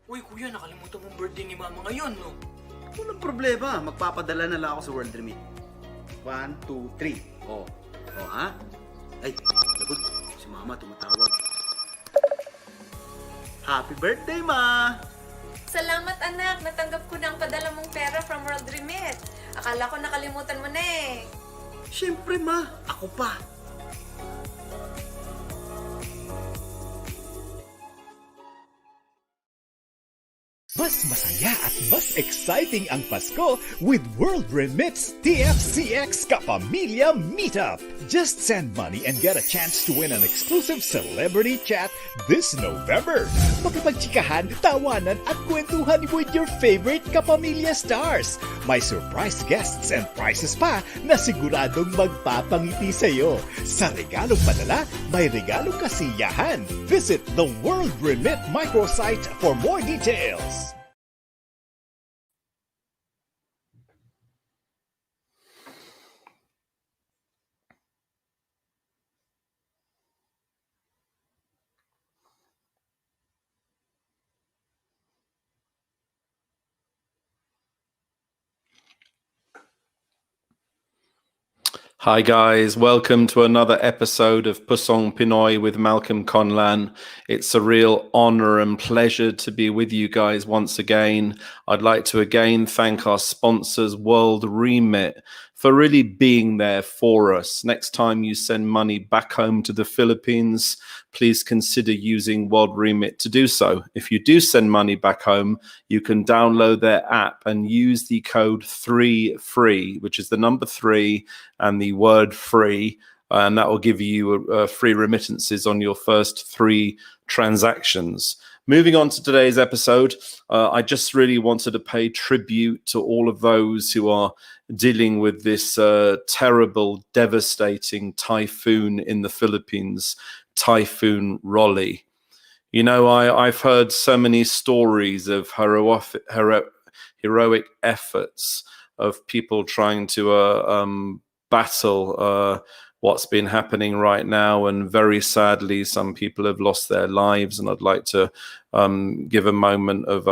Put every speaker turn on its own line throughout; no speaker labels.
Uy, kuya, nakalimutan mong birthday ni mama ngayon, no?
Walang problema. Magpapadala na lang ako sa World Remit. 1, 2, 3. Oh. Oh, ha? Ay, lagot. Si mama tumatawag. Happy birthday, ma!
Salamat anak, natanggap ko na ang padala mong pera from World Remit. Akala ko nakalimutan mo na eh.
Siyempre, ma. Ako pa.
Mas masaya at mas exciting ang Pasko with World Remit's TFCX Kapamilya Meetup. Just send money and get a chance to win an exclusive celebrity chat this November. Makipagtsikahan, tawanan at kwentuhan with your favorite Kapamilya stars. May surprise guests and prizes pa na siguradong magpapangiti sa'yo. Sa regalong padala, may regalong kasiyahan. Visit the World Remit microsite for more details.
Hi guys, welcome to another episode of Pusong Pinoy with Malcolm Conlan. It's a real honor and pleasure to be with you guys once again. I'd like to again thank our sponsors, World Remit, for really being there for us. Next time you send money back home to the Philippines, please consider using World Remit to do so. If you do send money back home, you can download their app and use the code 3FREE, which is the number 3 and the word free, and that will give you free remittances on your first 3 transactions. Moving on to today's episode, I just really wanted to pay tribute to all of those who are dealing with this terrible, devastating typhoon in the Philippines, Typhoon Rolly. You know, I've heard so many stories of heroic efforts of people trying to battle what's been happening right now, and very sadly some people have lost their lives, and I'd like to give a moment of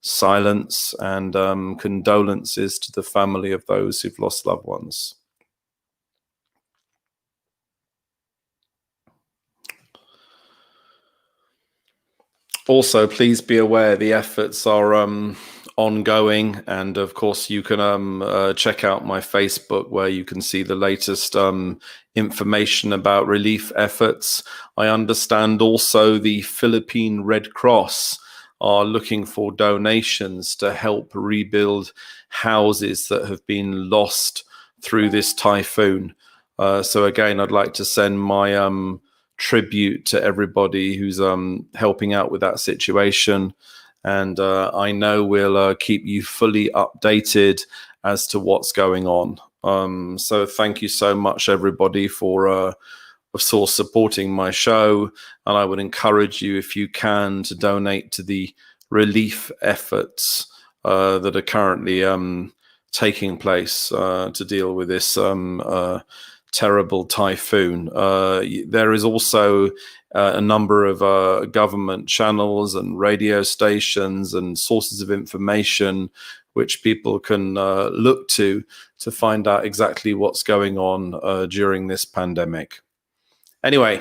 silence and condolences to the family of those who've lost loved ones. Also, please be aware the efforts are ongoing, and of course you can check out my Facebook where you can see the latest information about relief efforts. I understand also the Philippine Red Cross are looking for donations to help rebuild houses that have been lost through this typhoon. So again, I'd like to send my tribute to everybody who's helping out with that situation. And I know we'll keep you fully updated as to what's going on. So thank you so much, everybody, for of course supporting my show. And I would encourage you, if you can, to donate to the relief efforts that are currently taking place to deal with this terrible typhoon. There is also a number of government channels and radio stations and sources of information which people can look to find out exactly what's going on during this pandemic. Anyway,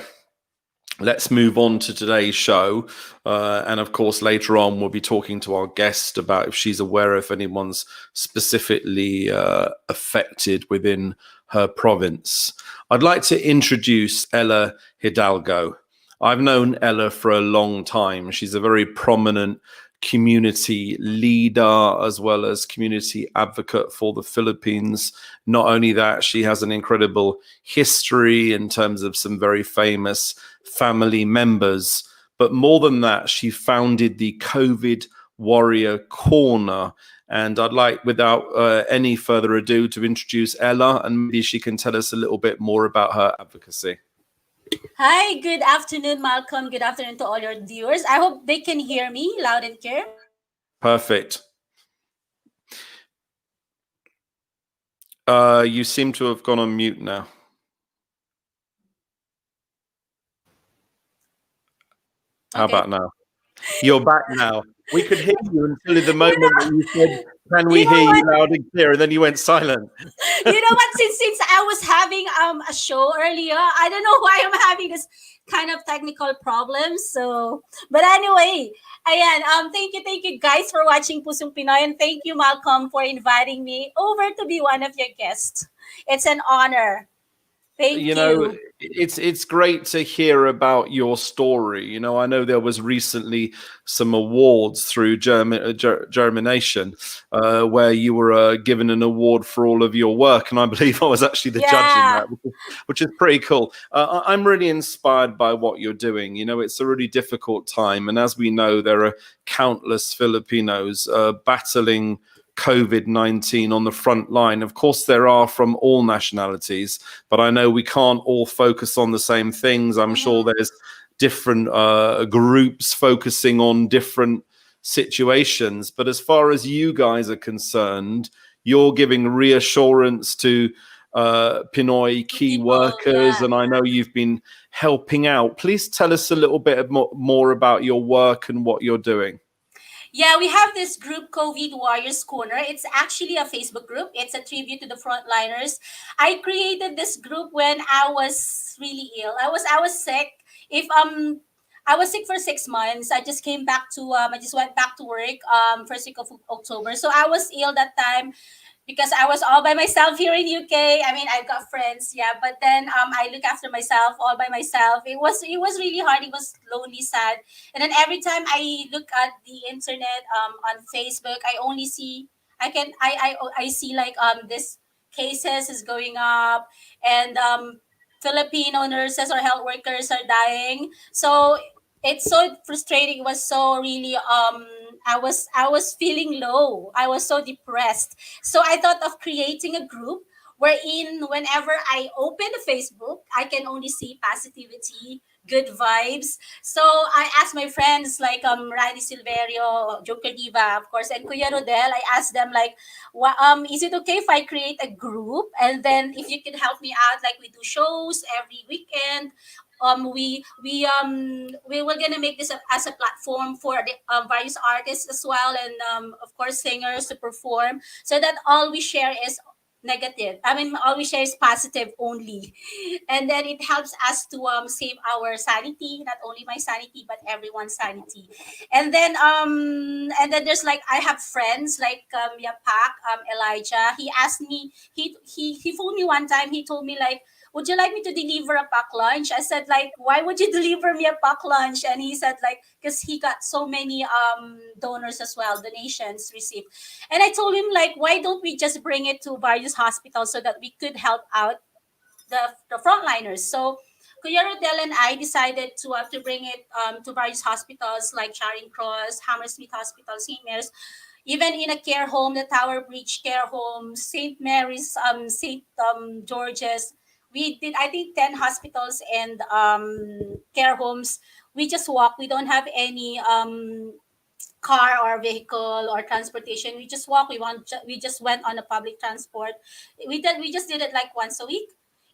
let's move on to today's show. And of course, later on, we'll be talking to our guest about if she's aware if anyone's specifically affected within her province. I'd like to introduce Ela Hidalgo. I've known Ela for a long time. She's a very prominent community leader as well as community advocate for the Philippines. Not only that, she has an incredible history in terms of some very famous family members, but more than that, she founded the COVID Warrior Corner. And I'd like, without any further ado, to introduce Ela, and maybe she can tell us a little bit more about her advocacy.
Hi, good afternoon, Malcolm. Good afternoon to all your viewers. I hope they can hear me loud and clear.
Perfect. You seem to have gone on mute now. How about now? You're back now. We could hear you until the
You
moment that you said, "Can
you
we
know
hear you
what?
loud and clear?" And then you went silent.
You know what? Since I was having a show earlier, I don't know why I'm having this kind of technical problems. So, but anyway, ayan. Thank you guys for watching Pusong Pinoy, and thank you Malcolm for inviting me over to be one of your guests. It's an honor. Thank
You know,
you.
it's great to hear about your story. You know, I know there was recently some awards through Germination where you were given an award for all of your work, and I believe I was actually the judge in
Yeah.
that, which is pretty cool. I'm really inspired by what you're doing. You know, it's a really difficult time, and as we know, there are countless Filipinos battling COVID-19 on the front line. Of course, there are from all nationalities, but I know we can't all focus on the same things. I'm sure there's different groups focusing on different situations. But as far as you guys are concerned, you're giving reassurance to Pinoy key
People,
workers,
yeah.
and I know you've been helping out. Please tell us a little bit more about your work and what you're doing.
Yeah, we have this group, COVID Warriors Corner. It's actually a Facebook group. It's a tribute to the frontliners. I created this group when I was really ill. I was sick. If I was sick for 6 months. I just came back to I just went back to work first week of October. So I was ill that time because I was all by myself here in UK. I mean, I've got friends, yeah, but then I look after myself all by myself. It was really hard. It was lonely, sad, and then every time I look at the internet on Facebook, I only see I see like this cases is going up, and Filipino nurses or health workers are dying. So it's so frustrating. It was so really I was feeling low. I was so depressed. So I thought of creating a group wherein whenever I open the Facebook, I can only see positivity, good vibes. So I asked my friends like Riley Silverio, Joker Diva, of course, and Kuya Rodel. I asked them like, is it okay if I create a group and then if you can help me out, like we do shows every weekend. We were gonna make this as a platform for the various artists as well, and of course singers to perform, so that all we share is negative. I mean, all we share is positive only, and then it helps us to save our sanity, not only my sanity but everyone's sanity. And then there's like I have friends like Yapak, Elijah. He asked me. He phoned me one time. He told me like, would you like me to deliver a pack lunch? I said like, why would you deliver me a pack lunch? And he said like, because he got so many donors as well, donations received. And I told him like, why don't we just bring it to various hospitals so that we could help out the frontliners? So Kuya Rodel and I decided to bring it to various hospitals like Charing Cross, Hammersmith Hospital, St. Mary's, even in a care home, the Tower Bridge Care Home, St. Mary's, St. George's. We did, I think, 10 hospitals and care homes. We just walk. We don't have any car or vehicle or transportation. We just walk. We just went on a public transport. We just did it like once a week,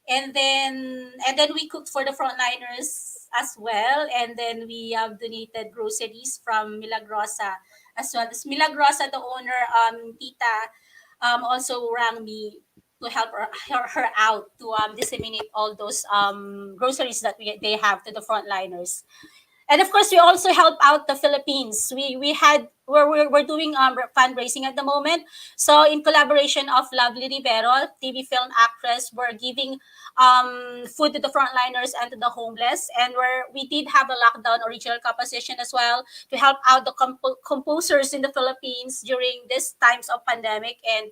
and then we cooked for the frontliners as well, and then we have donated groceries from Milagrosa as well. This Milagrosa, the owner, Tita, also rang me to help her out to disseminate all those groceries that they have to the frontliners. And of course, we also help out the Philippines. We're doing fundraising at the moment. So in collaboration of Lovely Rivero, TV film actress, we're giving food to the frontliners and to the homeless. And we did have a lockdown original composition as well to help out the composers in the Philippines during these times of pandemic. And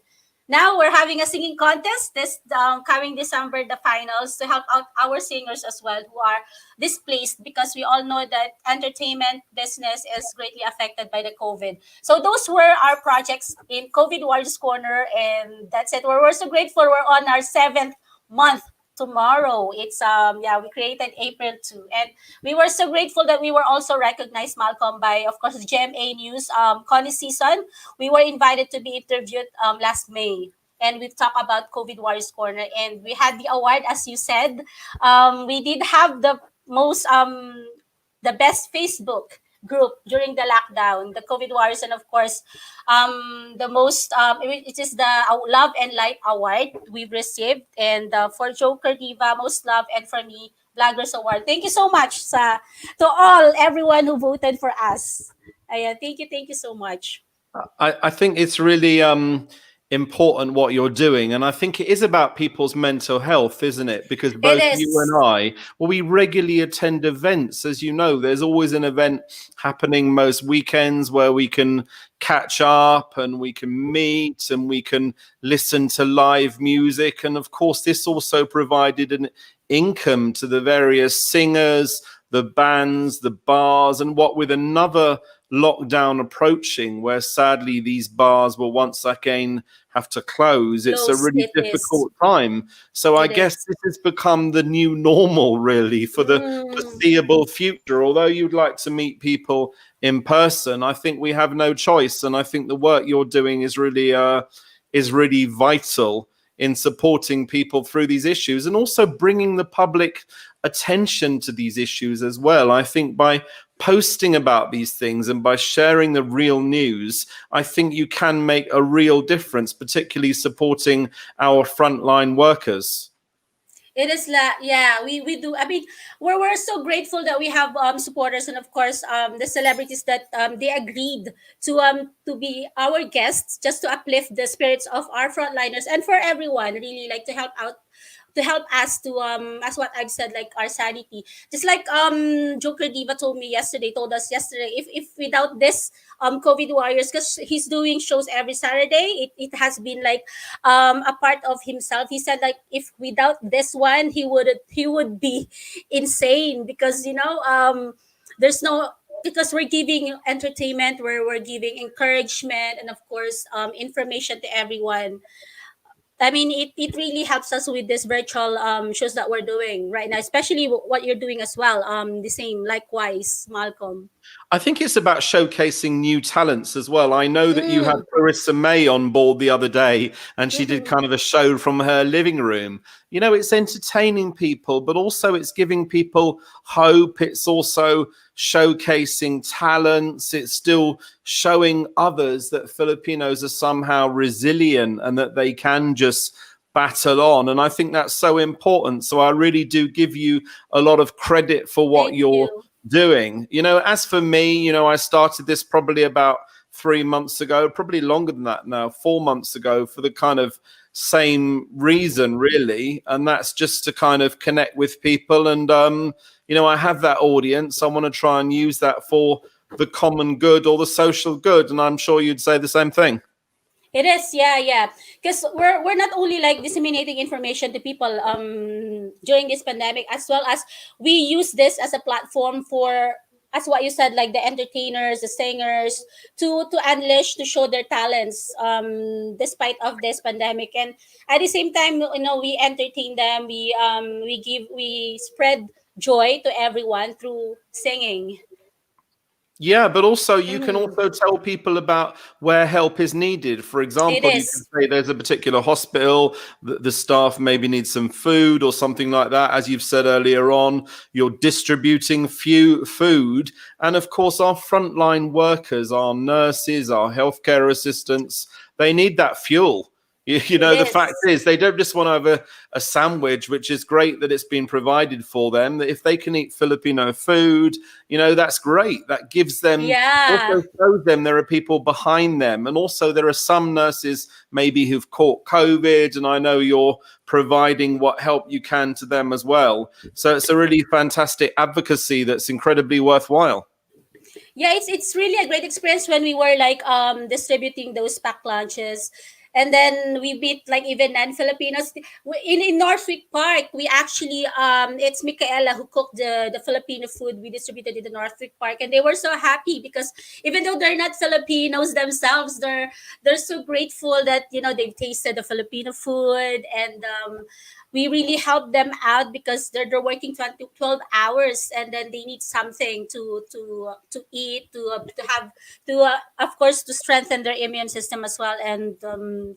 now we're having a singing contest this coming December, the finals, to help out our singers as well who are displaced, because we all know that entertainment business is greatly affected by the COVID. So those were our projects in COVID Warriors Corner, and that's it. We're so grateful. We're on our 7th month tomorrow. It's yeah, we created April 2, and we were so grateful that we were also recognized, Malcolm, by of course GMA News, Connie Season. We were invited to be interviewed last May, and we talked about COVID Warriors Corner, and we had the award, as you said. We did have the best Facebook group during the lockdown, the COVID warriors, and of course, the most it is the Love and Light Award we've received, and for Joker Diva, Most Love, and for me, Bloggers Award. Thank you so much to everyone who voted for us. Ayan, thank you so much.
I think it's really important what you're doing, and I think it is about people's mental health, isn't it? Because
It
both you
is.
and I, well, we regularly attend events. As you know, there's always an event happening most weekends where we can catch up and we can meet and we can listen to live music. And of course, this also provided an income to the various singers, the bands, the bars, and what with another lockdown approaching, where sadly these bars will once again have to close. It's a
Close.
really
It is.
difficult time. So I
It
guess
is.
this has become the new normal, really, for the foreseeable future. Although you'd like to meet people in person, I think we have no choice, and I think the work you're doing is really vital in supporting people through these issues and also bringing the public attention to these issues as well. I think by posting about these things and by sharing the real news, I think you can make a real difference, particularly supporting our frontline workers.
It is yeah, we do. I mean, we're so grateful that we have supporters, and of course the celebrities that they agreed to be our guests, just to uplift the spirits of our frontliners and for everyone really, like to help out, to help us to as what I've said, like our sanity. Just like Joker Diva told us yesterday, if without this COVID warriors, because he's doing shows every Saturday, it has been like a part of himself. He said like if without this one, he would be insane, because there's no, because we're giving entertainment, we're giving encouragement, and of course information to everyone. I mean, it really helps us with this virtual shows that we're doing right now, especially what you're doing as well. The same, likewise, Malcolm.
I think it's about showcasing new talents as well. I know that you had
Mm.
Clarissa May on board the other day, and she did
Mhm.
kind of a show from her living room. You know, it's entertaining people, but also it's giving people hope. It's also showcasing talents. It's still showing others that Filipinos are somehow resilient and that they can just battle on. And I think that's so important. So I really do give you a lot of credit for what
Thank
you're
you.
doing. You know, as for me, I started this probably about 3 months ago, probably longer than that now, 4 months ago, for the kind of same reason, really. And that's just to kind of connect with people. And, I have that audience. I want to try and use that for the common good or the social good. And I'm sure you'd say the same thing.
It is, yeah. Because we're not only like disseminating information to people during this pandemic, as well as we use this as a platform for, as what you said, like the entertainers, the singers, to unleash, to show their talents despite of this pandemic. And at the same time, we entertain them, we spread joy to everyone through singing.
Yeah, but also you can
Mhm.
also tell people about where help is needed. For
It
example, you can
is.
say there's a particular hospital, the staff maybe needs some food or something like that. As you've said earlier on, you're distributing food. And of course, our frontline workers, our nurses, our healthcare assistants, they need that fuel.
It
The fact
is.
is, they don't just want to have a sandwich, which is great that it's been provided for them. That if they can eat Filipino food, that's great. That gives them,
Yeah.
also shows them there are people behind them. And also there are some nurses maybe who've caught COVID, and I know you're providing what help you can to them as well. So it's a really fantastic advocacy that's incredibly worthwhile.
Yeah, it's really a great experience when we were like distributing those pack lunches, and then we meet like even non-Filipinos in Northwick Park. We actually it's Micaela who cooked the Filipino food we distributed in the Northwick Park, and they were so happy because even though they're not Filipinos themselves, they're so grateful that they've tasted the Filipino food. And we really help them out because they're working 12 hours, and then they need something to eat, to have, to of course, to strengthen their immune system as well, and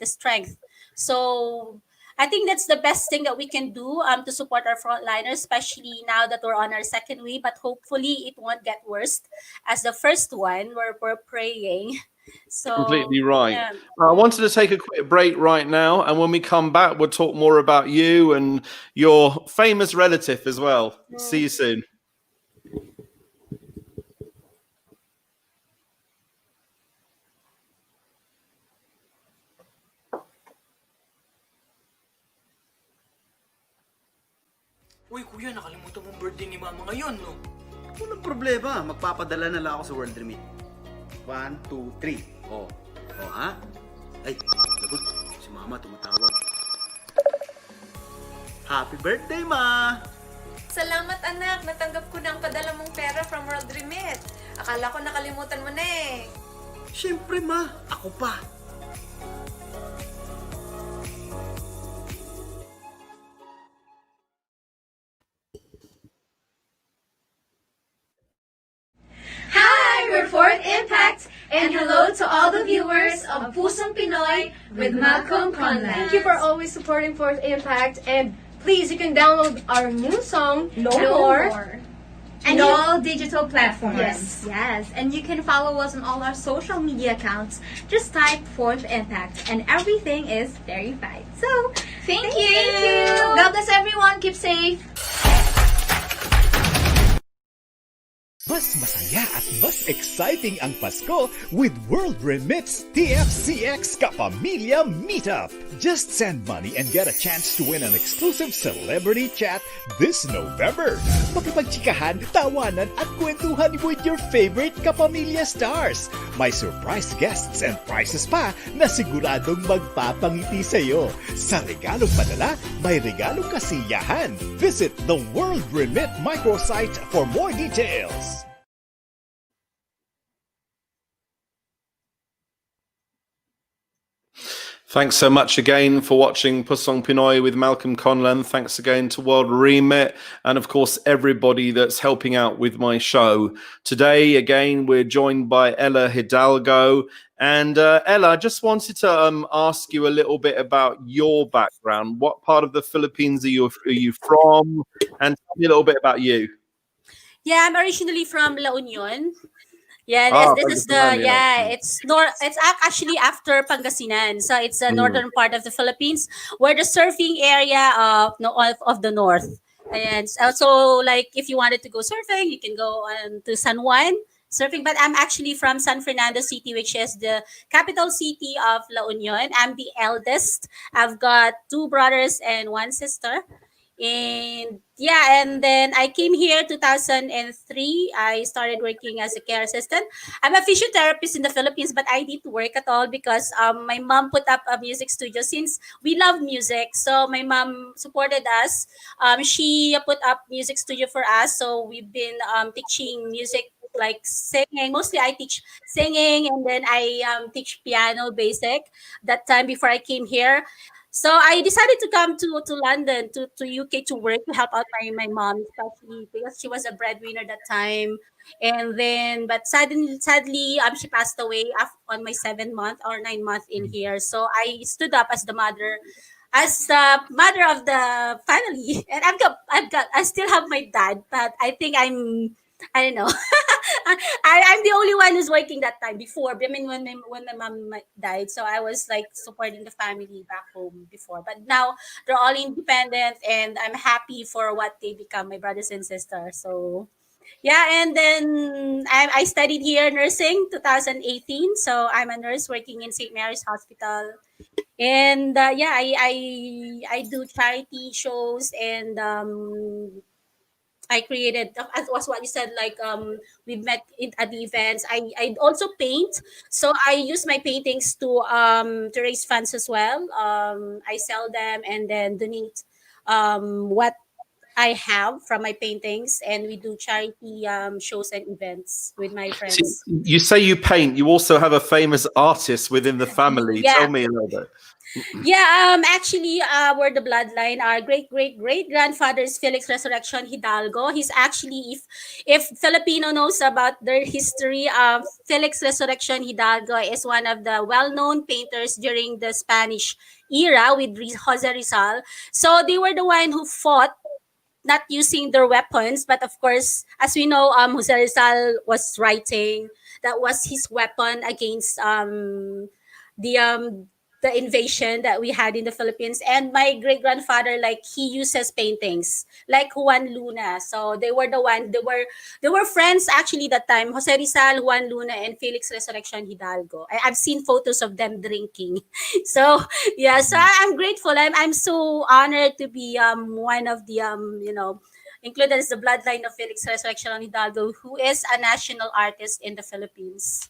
the strength. So I think that's the best thing that we can do to support our frontliners, especially now that we're on our second wave. But hopefully, it won't get worse as the first one. We're praying. So
Completely right.
yeah.
I wanted to take a quick break right now, and when we come back, we'll talk more about you and your famous relative as well. See you soon.
Uy, kuya, nakalimutan mong birthday ni mama ngayon, no?
Walang problema. Magpapadala na lang ako sa World Remit. 1, 2, 3. Oh. Oh, ha? Ay, lagot. Si mama tumatawag. Happy birthday, ma!
Salamat anak, natanggap ko na ang padala mong pera from World Remit. Akala ko nakalimutan mo na eh.
Siyempre, ma. Ako pa.
Hi, we're Fourth Impact, and hello to all the viewers of Pusong Pinoy with Malcolm Conlan.
Thank you for always supporting Fourth Impact, and please, you can download our new song, No More.
And all digital platforms.
Yes, and you can follow us on all our social media accounts. Just type Fourth Impact, and everything is verified. So,
Thank you. God bless everyone. Keep safe.
Mas masaya at mas exciting ang Pasko with World Remits TFCX Kapamilya Meetup. Just send money and get a chance to win an exclusive celebrity chat this November. Makipagchikahan, tawanan at kwentuhan with your favorite Kapamilya stars. May surprise guests and prizes pa na siguradong magpapangiti sa'yo. Sa regalong padala, may regalong kasiyahan. Visit the World Remit microsite for more details.
Thanks so much again for watching Pusong Pinoy with Malcolm Conlan. Thanks again to World Remit and, of course, everybody that's helping out with my show. Today, again, we're joined by Ela Hidalgo. And Ela, I just wanted to ask you a little bit about your background. What part of the Philippines are you from? And tell me a little bit about you.
Yeah, I'm originally from La Union. Yeah,
Ah,
this is
Pangasinan,
the
yeah.
it's actually after Pangasinan. So it's the northern part of the Philippines where the surfing area of the north. And also, like, if you wanted to go surfing, you can go to San Juan surfing. But I'm actually from San Fernando City, which is the capital city of La Union. I'm the eldest. I've got two brothers and one sister. And yeah, and then I came here 2003. I started working as a care assistant. I'm a physiotherapist in the Philippines, but I didn't work at all because my mom put up a music studio since we love music. So my mom supported us. She put up music studio for us. So we've been teaching music, like singing. Mostly I teach singing, and then I teach piano basic that time before I came here. So I decided to come to London, to UK to work, to help out my mom, especially because she was a breadwinner that time. And then, but sadly, she passed away on my 7 month or 9 month in here. So I stood up as the mother of the family. And I still have my dad, but I think I don't know. I'm the only one who's working that time before. I mean, when my mom died, so I was like supporting the family back home before. But now they're all independent, and I'm happy for what they become, my brothers and sisters. So yeah, and then I studied here nursing 2018. So I'm a nurse working in St. Mary's Hospital. And yeah, I do charity shows, and I created, as was what you said, like we met at the events. I also paint, so I use my paintings to raise funds as well. I sell them and then donate what I have from my paintings, and we do charity shows and events with my
See,
friends.
you say you paint. You also have a famous artist within the family.
Yeah.
Tell me a little bit.
Yeah, actually, we're the bloodline. Our great grandfather is Felix Resurrection Hidalgo. He's actually, if Filipino knows about their history, Felix Resurrection Hidalgo is one of the well-known painters during the Spanish era with Jose Rizal. So they were the one who fought, not using their weapons, but of course, as we know, Jose Rizal was writing. That was his weapon against the um the invasion that we had in the Philippines. And my great grandfather, like, he uses paintings like Juan Luna. So they were the one. They were friends actually that time. Jose Rizal, Juan Luna, and Felix Resurrection Hidalgo. I've seen photos of them drinking. So yeah, so I'm grateful. I'm so honored to be one of the included as the bloodline of Felix Resurrection Hidalgo, who is a national artist in the Philippines.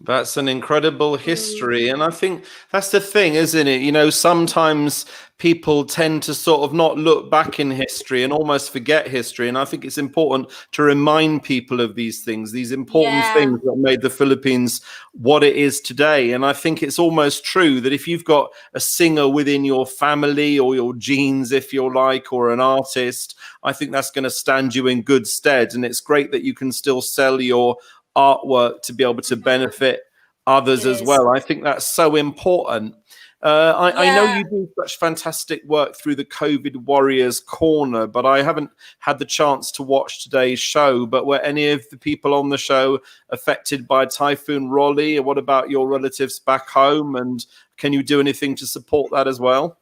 That's an incredible history. And I think that's the thing, isn't it? You know, sometimes people tend to sort of not look back in history and almost forget history. And I think it's important to remind people of these things, these important
Yeah.
things that made the Philippines what it is today. And I think it's almost true that if you've got a singer within your family or your genes, if you're like, or an artist, I think that's going to stand you in good stead. And it's great that you can still sell your artwork to be able to benefit others
It
as
is.
well. I think that's so important. I know
Yeah.
you do such fantastic work through the COVID Warriors Corner, but I haven't had the chance to watch today's show. But were any of the people on the show affected by Typhoon Raleigh? What about your relatives back home? And can you do anything to support that as well?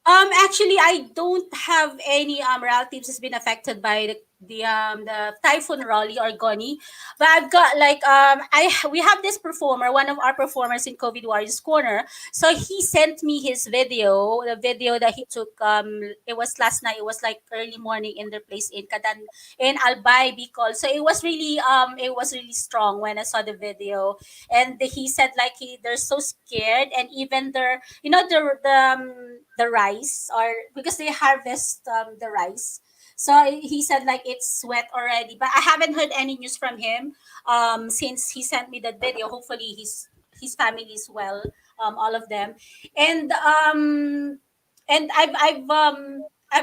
Actually, I don't have any relatives has been affected by the typhoon Raleigh or Goni, but I've got like we have this performer, one of our performers in COVID Warriors Corner. So he sent me his video, the video that he took. It was last night. It was like early morning in their place in Kadan in Albay, Bicol. So it was really strong when I saw the video, and he said like they're so scared, and even their the rice, or because they harvest the rice. So he said like it's wet already, but I haven't heard any news from him since he sent me that video. Hopefully his family is well, all of them, and I've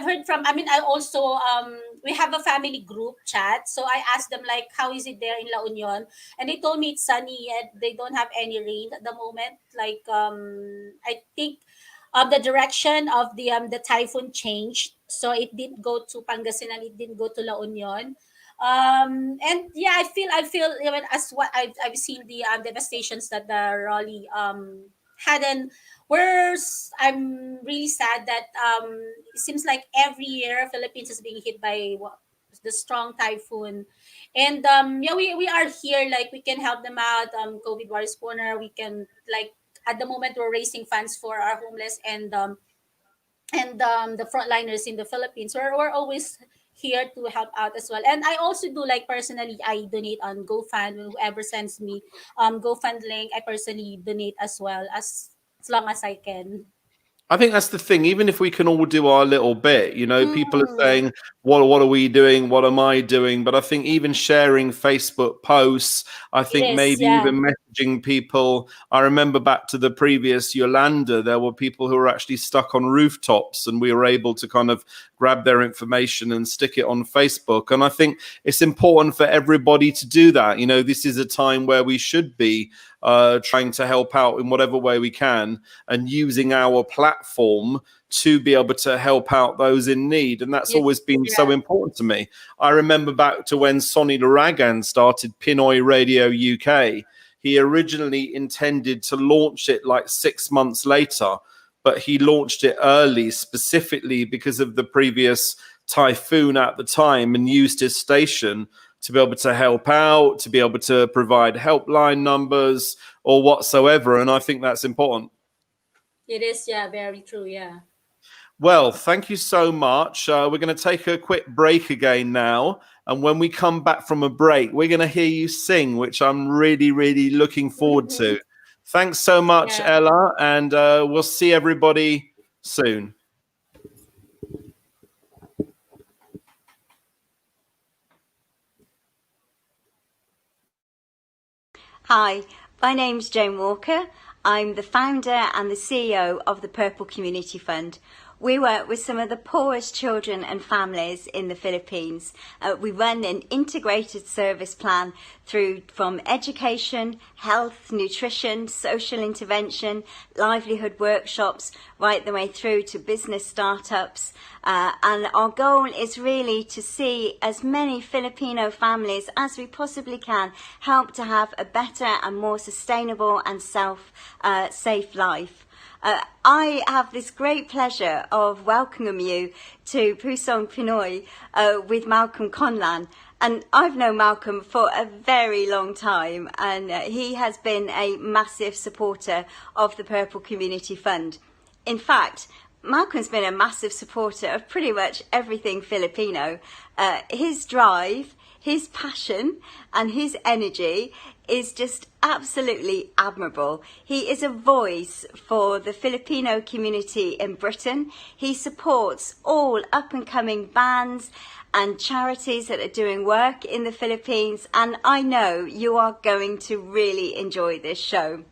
heard from. I mean, I also we have a family group chat, so I asked them like how is it there in La Union, and they told me it's sunny and they don't have any rain at the moment. Like I think the direction of the typhoon changed, so it didn't go to Pangasinan, it didn't go to La Union. And yeah, I feel even as what I've seen the devastations that the Raleigh had, and I'm really sad that it seems like every year Philippines is being hit by the strong typhoon. And yeah, we are here, like we can help them out. COVID Warriors Corner, we can, like, at the moment we're raising funds for our homeless and the frontliners in the Philippines. We're always here to help out as well. And I also do, like, personally, I donate on GoFund. Whoever sends me GoFund link, I personally donate as well, as long as I can.
I think that's the thing. Even if we can all do our little bit, you know, people are
Mm,
saying, what are we doing? What am I doing? But I think even sharing Facebook posts, I
it
think
is,
maybe
yeah.
even messaging people. I remember back to the previous Yolanda, there were people who were actually stuck on rooftops, and we were able to kind of grab their information and stick it on Facebook. And I think it's important for everybody to do that. You know, this is a time where we should be trying to help out in whatever way we can, and using our platform to be able to help out those in need. And that's
Yes,
always been so
yeah.
important to me. I remember back to when Sonny Laragan started Pinoy Radio UK. He originally intended to launch it like 6 months later, but he launched it early specifically because of the previous typhoon at the time, and used his station to be able to help out, to be able to provide helpline numbers or whatsoever. And I think that's important.
It is, yeah, very true, yeah.
Well, thank you so much. We're going to take a quick break again now. And when we come back from a break, we're going to hear you sing, which I'm really, really looking forward to. Thanks so much,
Yeah.
Ella. And we'll see everybody soon.
Hi, my name's Jane Walker. I'm the founder and the CEO of the Purple Community Fund. We work with some of the poorest children and families in the Philippines. We run an integrated service plan from education, health, nutrition, social intervention, livelihood workshops, right the way through to business startups. And our goal is really to see as many Filipino families as we possibly can help to have a better and more sustainable and safe life. I have this great pleasure of welcoming you to Pusong Pinoy with Malcolm Conlan. And I've known Malcolm for a very long time, and he has been a massive supporter of the Purple Community Fund. In fact, Malcolm's been a massive supporter of pretty much everything Filipino. His drive, his passion and his energy is just absolutely admirable. He is a voice for the Filipino community in Britain. He supports all up-and-coming bands and charities that are doing work in the Philippines, and I know you are going to really enjoy this show.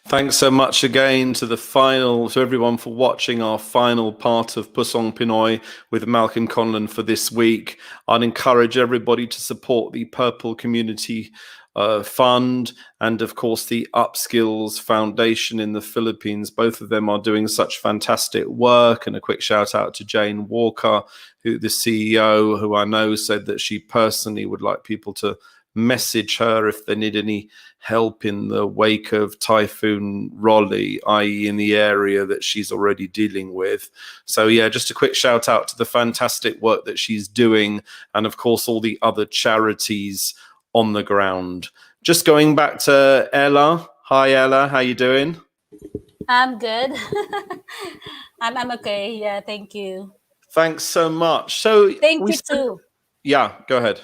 Thanks so much again to everyone for watching our final part of Pusong Pinoy with Malcolm Conlan for this week. I'd encourage everybody to support the Purple Community Fund and, of course, the Upskills Foundation in the Philippines. Both of them are doing such fantastic work. And a quick shout out to Jane Walker, the CEO, who I know said that she personally would like people to message her if they need any help in the wake of Typhoon Rolly, i.e. in the area that she's already dealing with. So yeah, just a quick shout out to the fantastic work that she's doing, and of course all the other charities on the ground. Just going back to Ella. Hi Ella, how you doing?
I'm good. I'm okay. Yeah, thank you.
Thanks so much. So
Thank you too.
Yeah, go ahead.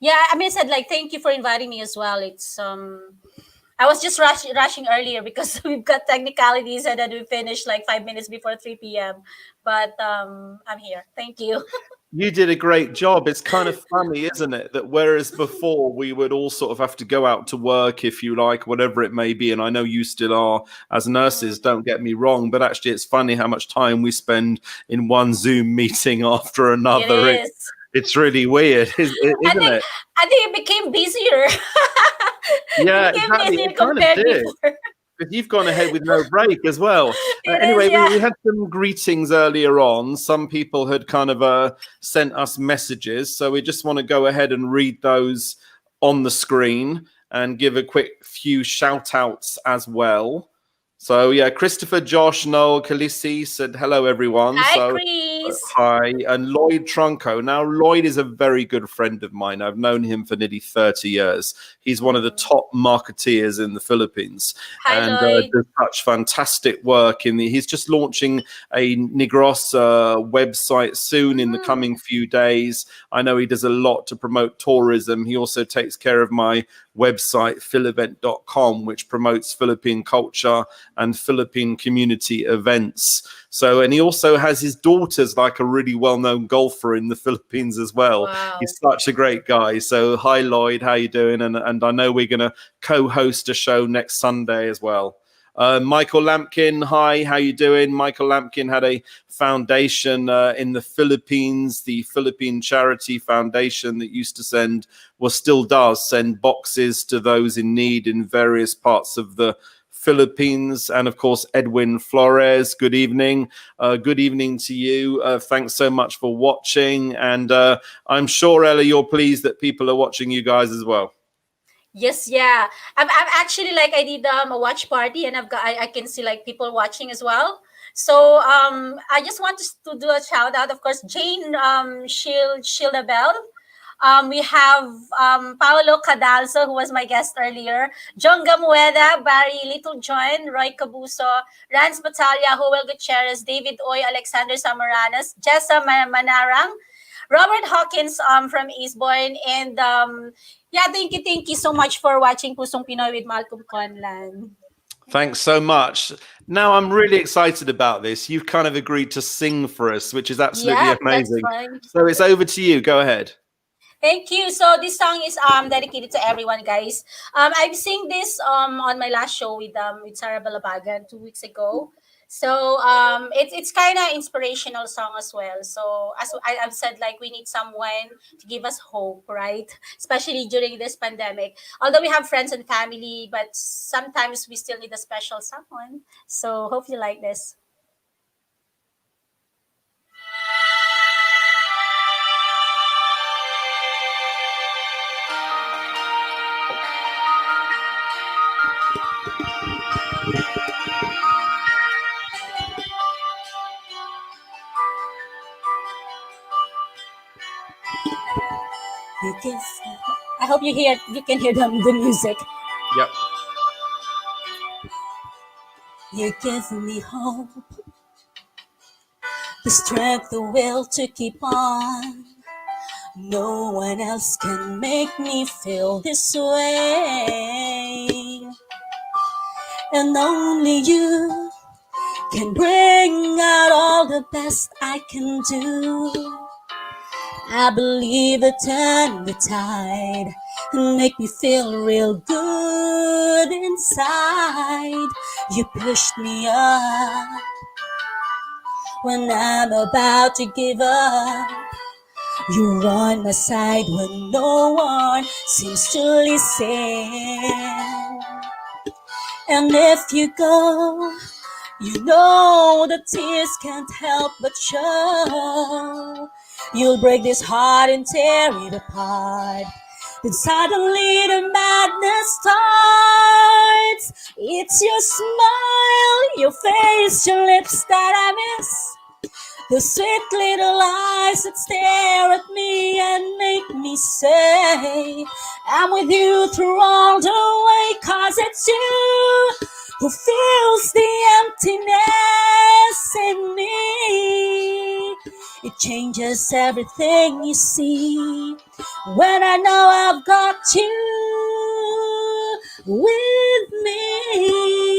Yeah, I mean, I said like thank you for inviting me as well. It's I was just rushing earlier because we've got technicalities and then we finished like 5 minutes before 3 p.m. But I'm here. Thank you.
You did a great job. It's kind of funny, isn't it? That whereas before we would all sort of have to go out to work, if you like, whatever it may be. And I know you still are as nurses, don't get me wrong. But actually, it's funny how much time we spend in one Zoom meeting after another.
It is.
It's really weird, isn't it?
I think it became busier.
Yeah,
it became
exactly.
busier
It kind of
compared
did.
before.
But you've gone ahead with no break as well.
It is, yeah.
We had some greetings earlier on. Some people had kind of sent us messages. So we just want to go ahead and read those on the screen and give a quick few shout outs as well. So yeah, Christopher, Josh, Noel, Khaleesi said hello, everyone.
Hi, Chris.
Hi, and Lloyd Trunco. Now, Lloyd is a very good friend of mine. I've known him for nearly 30 years. He's one of the top marketeers in the Philippines.
Hi,
and
Lloyd.
does such fantastic work. He's just launching a Negros website soon in the coming few days. I know he does a lot to promote tourism. He also takes care of my website, philevent.com, which promotes Philippine culture and Philippine community events. So, and he also has his daughters like a really well-known golfer in the Philippines as well.
Wow.
He's such a great guy. So hi Lloyd, how you doing? And I know we're going to co-host a show next Sunday as well. Michael Lampkin, hi, how you doing? Michael Lampkin had a foundation in the Philippines, the Philippine Charity Foundation that used to send, well, still does send boxes to those in need in various parts of the Philippines. And of course, Edwin Flores, good evening. Good evening to you. Thanks so much for watching. And I'm sure, Ella, you're pleased that people are watching you guys as well.
Yes, yeah. I'm actually like I did a watch party and I can see like people watching as well. So I just want to do a shout out. Of course, Jane Shildabel. We have Paolo Cadalso, who was my guest earlier, John Gamueda, Barry Little John, Roy Cabuso, Rans Batalya, Joel Gutierrez, David Oy, Alexander Samaranas, Jessa Manarang, Robert Hawkins from Eastbourne, and yeah, thank you so much for watching Pusong Pinoy with Malcolm Conlan.
Thanks so much. Now I'm really excited about this. You've kind of agreed to sing for us, which is absolutely amazing.
That's fine.
So it's over to you. Go ahead.
Thank you. So this song is dedicated to everyone, guys. I've sing this on my last show with Sarah Balabagan 2 weeks ago. So it's kind of inspirational song as well. So as I've said, like we need someone to give us hope, right? Especially during this pandemic. Although we have friends and family, but sometimes we still need a special someone. So hope you like this. I hope you can hear the music.
Yep.
You give me hope, the strength, the will to keep on. No one else can make me feel this way, and only you can bring out all the best I can do. I believe it turned the tide and make me feel real good inside. You pushed me up when I'm about to give up. You're on my side when no one seems to listen. And if you go, you know the tears can't help but show. You'll break this heart and tear it apart. Then suddenly the madness starts. It's your smile, your face, your lips that I miss. The sweet little eyes that stare at me and make me say, I'm with you through all the way, 'cause it's you who fills the emptiness in me. It changes everything you see when I know I've got you with me.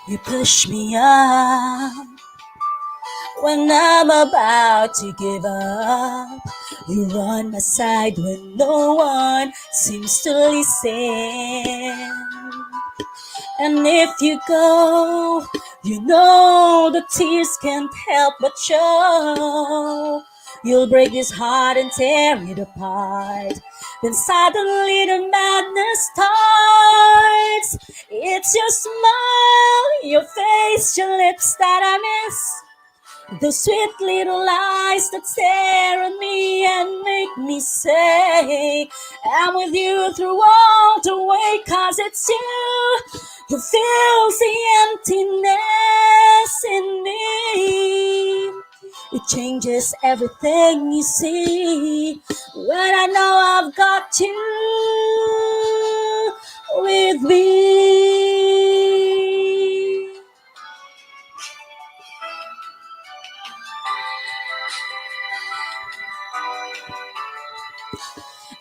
You push me up when I'm about to give up. You run aside when no one seems to listen. And if you go, you know the tears can't help but show. You'll break his heart and tear it apart. Then suddenly the madness starts. It's your smile, your face, your lips that I miss. The sweet little eyes that stare at me and make me say, I'm with you through all the way, 'cause it's you who fills the emptiness in me. It changes everything you see when I know I've got you with me.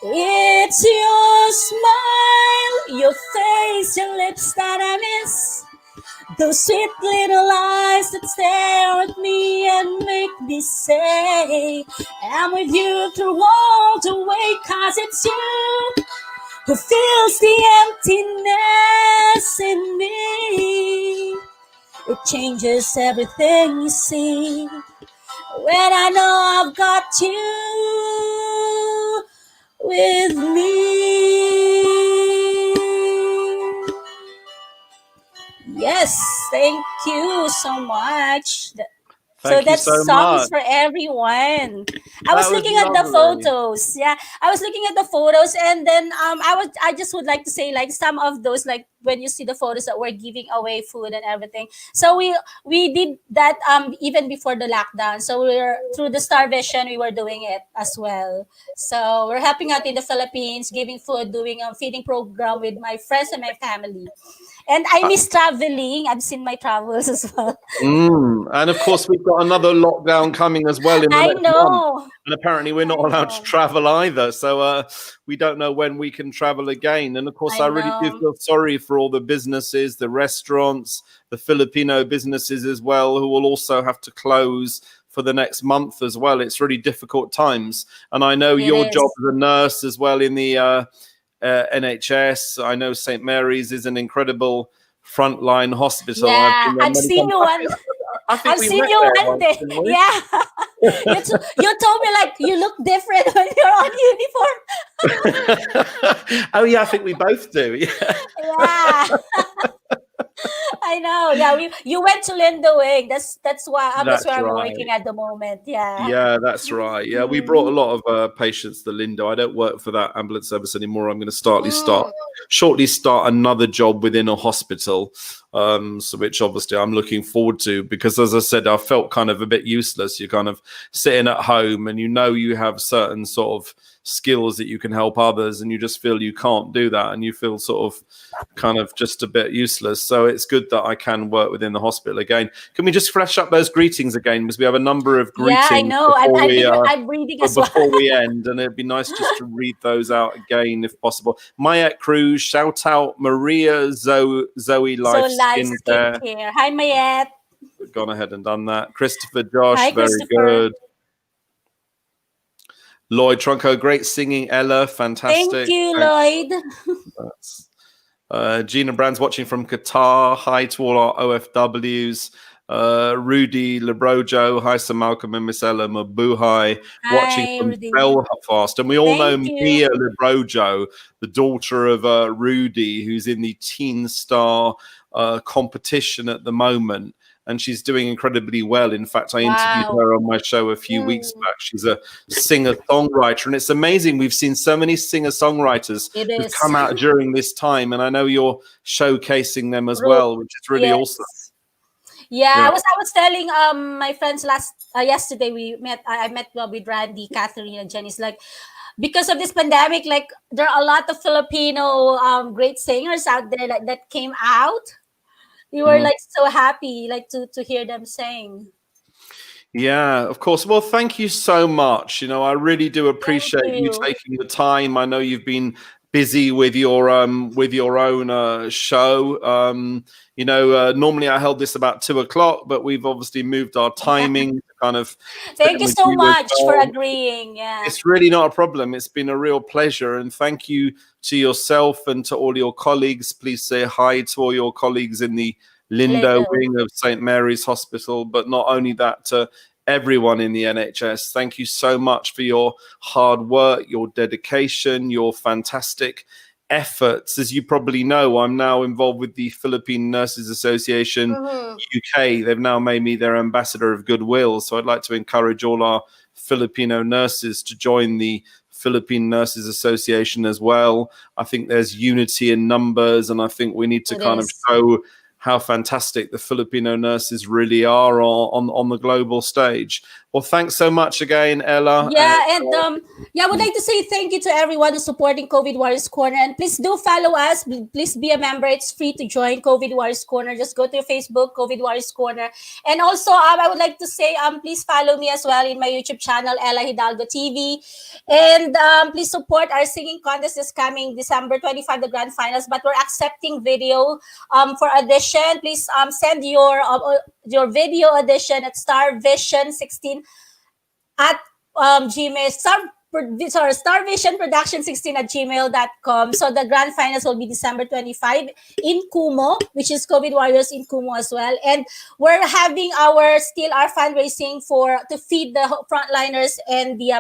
It's your smile, your face, your lips that I miss. Those sweet little eyes that stare at me and make me say, I'm with you through all the way, 'cause it's you who fills the emptiness in me. It changes everything you see when I know I've got you with me. Yes, thank you so much. So
Thank you
that
so
song is
much.
for everyone. I was
That was
looking at the
lovely.
photos. Yeah, I was looking at the photos, and then I just would like to say, like, some of those, like when you see the photos that we're giving away food and everything. So we did that even before the lockdown. So we're through the Star Vision, we were doing it as well. So we're helping out in the Philippines, giving food, doing a feeding program with my friends and my family. And I miss traveling. I've seen my travels as well.
And of course, we've got another lockdown coming as well in the
I
next month.
know.
And apparently, we're not allowed to travel either. So we don't know when we can travel again. And of course,
I
I really do
know.
feel sorry for all the businesses, the restaurants, the Filipino businesses as well, who will also have to close for the next month as well. It's really difficult times. And I know
It
your job
is.
as a nurse as well in the NHS. I know St. Mary's is an incredible frontline hospital. I've
Yeah,
been there
I've
many
seen
times.
you one.
I think
I've
we
seen
met
you
there
one
once,
day.
didn't we?
Yeah, you told me like you look different when you're on uniform.
Oh yeah, I think we both do. Yeah.
Yeah, I know. Yeah, you went to Lindo Wing. That's
That's
where I'm
right.
working at the moment. Yeah.
Yeah, that's right. Yeah, we brought a lot of patients to Lindo. I don't work for that ambulance service anymore. I'm going to shortly start another job within a hospital, so which obviously I'm looking forward to, because as I said, I felt kind of a bit useless. You're kind of sitting at home and you know you have certain sort of skills that you can help others, and you just feel you can't do that, and you feel sort of kind of just a bit useless. So it's good that I can work within the hospital again. Can we just flash up those greetings again, because we have a number of
Yeah, I
greetings
know. I'm reading as well.
before we end, and it'd be nice just to read those out again if possible. Mayette Cruz, shout out Maria Zoe
So
Life
live
Skincare.
skincare. Hi, Mayette.
We've gone ahead and done that. Christopher Josh,
Hi,
very
Christopher.
good. Lloyd Trunco, great singing. Ella, fantastic.
Thank you,
Thanks.
Lloyd.
Gina Brand's watching from Qatar. Hi to all our OFWs. Rudy Lebrojo. Hi, Sir Malcolm and Miss Ella Mabuhay. Watching
Hi,
from
Rudy.
Belfast. And we all know
Thank you.
Mia Lebrojo, the daughter of Rudy, who's in the Teen Star competition at the moment. and she's doing incredibly well. In fact, I interviewed her on my show a few weeks back. She's a singer-songwriter, and it's amazing. We've seen so many singer-songwriters who've come out during this time, and I know you're showcasing them as well, which is really awesome.
Yeah, I was telling my friends yesterday I met with Randy, Catherine, and Jenny. It's like, because of this pandemic, like there are a lot of Filipino great singers out there that came out. We were like so happy like to hear them sing.
Yeah, of course. Well, thank you so much. I really do appreciate you taking the time. I know you've been busy with your own show. Normally I held this about 2:00, but we've obviously moved our timing to kind of.
Thank you so much for agreeing. Yeah,
it's really not a problem. It's been a real pleasure, and thank you to yourself and to all your colleagues. Please say hi to all your colleagues in the Lindo wing of St. Mary's Hospital, but not only that, to everyone in the NHS. Thank you so much for your hard work, your dedication, your fantastic efforts. As you probably know, I'm now involved with the Philippine Nurses Association UK. They've now made me their ambassador of goodwill. So I'd like to encourage all our Filipino nurses to join the Philippine Nurses Association as well. I think there's unity in numbers, and I think we need to kind of show how fantastic the Filipino nurses really are on the global stage. Well, thanks so much again, Ella.
Yeah, I would like to say thank you to everyone who's supporting COVID Warriors Corner. And please do follow us. Please be a member. It's free to join COVID Warriors Corner. Just go to your Facebook, COVID Warriors Corner. And also, I would like to say, please follow me as well in my YouTube channel, Ela Hildago TV. And please support our singing contest this coming December 25, the grand finals. But we're accepting video for audition. Please send your video audition at starvision16 at Gmail, starvisionproduction16@gmail.com. So the grand finals will be December 25 in Kumo, which is COVID Warriors in Kumo as well. And we're having our fundraising to feed the frontliners and the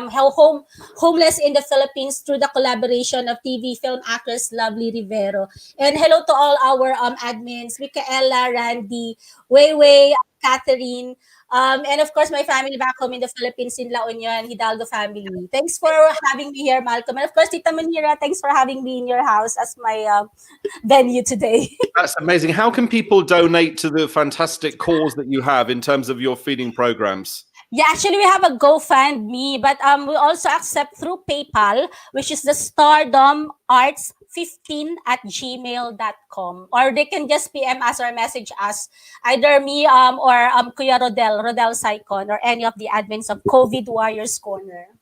homeless in the Philippines through the collaboration of TV film actress Lovely Rivero. And hello to all our admins, Micaela, Randy, Weiwei, Catherine, and of course my family back home in the Philippines in La Union, Hidalgo family. Thanks for having me here, Malcolm. And of course, Tita Manira, thanks for having me in your house as my venue today.
That's amazing. How can people donate to the fantastic cause that you have in terms of your feeding programs?
Yeah, actually, we have a GoFundMe, but we also accept through PayPal, which is the stardomarts15@gmail.com. Or they can just PM us or message us, either me or Kuya Rodel Saicon, or any of the admins of COVID Warriors Corner.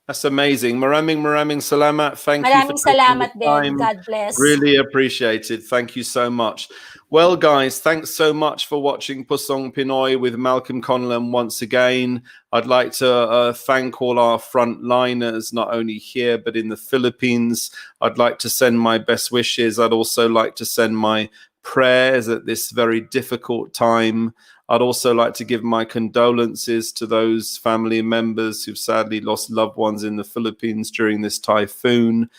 That's amazing. Maraming salamat. Thank you.
Maraming salamat din. God bless.
Really appreciated. Thank you so much. Well, guys, thanks so much for watching Pusong Pinoy with Malcolm Conlon once again. I'd like to thank all our frontliners, not only here, but in the Philippines. I'd like to send my best wishes. I'd also like to send my prayers at this very difficult time. I'd also like to give my condolences to those family members who've sadly lost loved ones in the Philippines during this typhoon.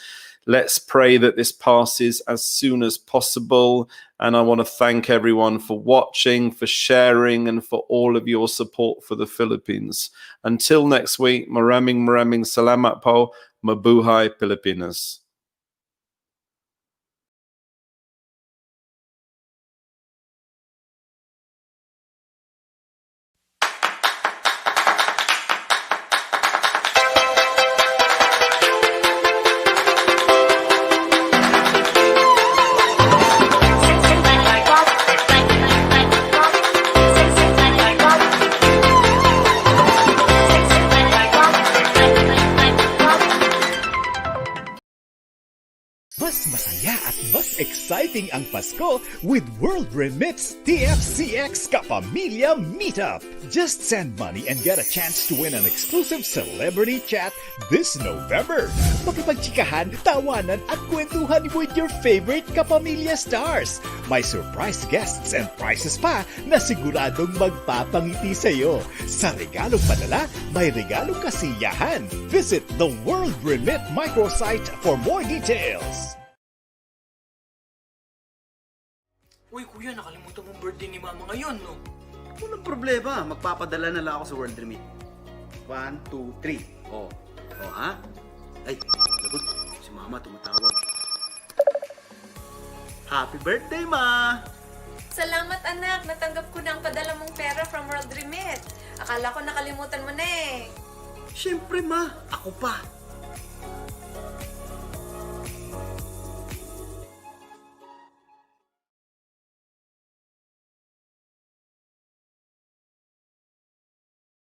Let's pray that this passes as soon as possible. And I want to thank everyone for watching, for sharing, and for all of your support for the Philippines. Until next week, maraming salamat po. Mabuhay Pilipinas.
Mas masaya at mas exciting ang Pasko with World Remits TFCX Kapamilya Meetup. Just send money and get a chance to win an exclusive celebrity chat this November. Makipagchikahan, tawanan at kwentuhan with your favorite Kapamilya stars. May surprise guests and prizes pa na siguradong magpapangiti sa'yo. Sa regalong padala, may regalong kasiyahan. Visit the World Remit microsite for more details.
Uy, kuya, nakalimutan mong birthday ni mama ngayon, no?
Walang problema. Magpapadala na lang ako sa World Remit. 1, 2, 3. Oh. Oh, ha? Ay, lagot. Si Mama tumatawag. Happy birthday, Ma!
Salamat anak, natanggap ko na ang padala mong pera from World Remit. Akala ko nakalimutan mo na eh.
Siyempre, Ma. Ako pa.